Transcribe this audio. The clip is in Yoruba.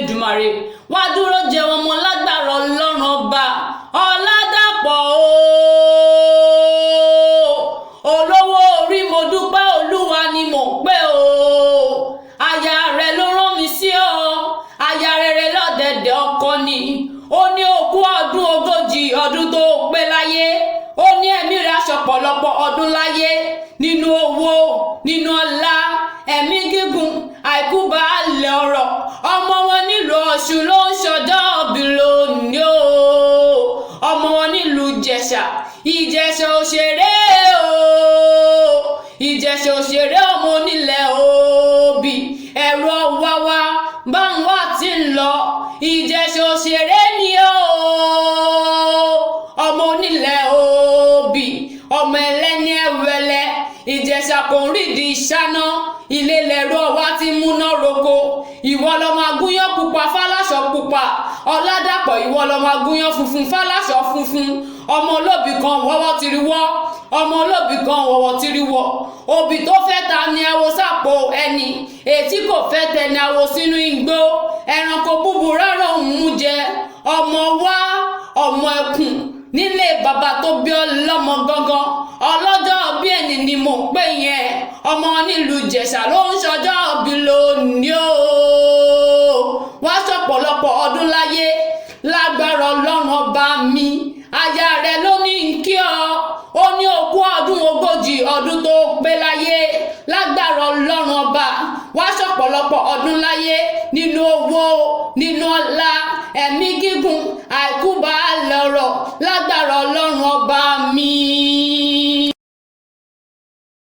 Elédùmarè wá dúró jẹ wọn mọ́ lágbára Ọlọ́run ọba Ọládàpọ̀ olówó orí mo dúpẹ́ Olúwa ni mò ń pè aya rẹ̀ ló rán mi sí ọ aya rere lọ́dẹ̀dẹ̀ ọkọ ni ó ní òkú ọdún 40 ọdún tó pé láyé ó ní ẹ̀mí rẹ̀ aṣọ̀pọ̀lọpọ̀ ọdún láyé nínú owó nínú ọlá ẹ̀mí gígùn àìkú baálẹ̀ ọrọ̀ ọmọ wọn nílùú Ọ̀ṣun ló ń ṣọjọ́ òbí lónìí ọmọ wọn nílùú Ìjẹ̀ṣà òṣèré Ìjẹ̀ṣà òṣèré ọmọ onílẹ̀ Òbí ẹ̀rọ wáwá báńwá tí ń lọ Ìjẹ̀ṣà òṣèré ni ọmọ onílẹ̀ Òbí ọmọ ẹlẹ́ni ẹ̀wẹ̀lẹ̀ Ìjẹ̀ṣà kò ń rídìí ìṣáná ilé lẹ̀rọ wa ti múná roko ìwọ lọmọ agúnyán pupa fáláṣọ pupa Ọládàpọ̀ ìwọ lọmọ agúnyán funfun fáláṣọ funfun ọmọ olóbì kan wọ́wọ́ ti rí wọ́ ọmọ olóbì kan wọ́wọ́ ti rí wọ́ òbí tó fẹ́ ta ni awo sápò ẹni ètí kò fẹ́ tẹ ni awo sínú igbó ẹranko búburú rárá òun mú jẹ ọmọ wa ọmọ ẹkùn nílé bàbá tó bí ọlọ́mọ gangan ọlọ́jọ́ bí ẹni ni mò ń pè yẹn ọmọ nílùú Ìjẹ̀ṣà ló ń ṣọjọ́ òbí lónìí wá ṣọ̀pọ̀lọpọ̀ ọdún láyé lágbára Ọlọ́run ọba mi aya rẹ̀ ló ní kí ó ní òkú ọdún 40 ọdún tó pé láyé lágbára Ọlọ́run ọba wá ṣọ̀pọ̀lọpọ̀ ọdún láyé nínú owó nínú ọlá ẹ̀mí gígùn àìkú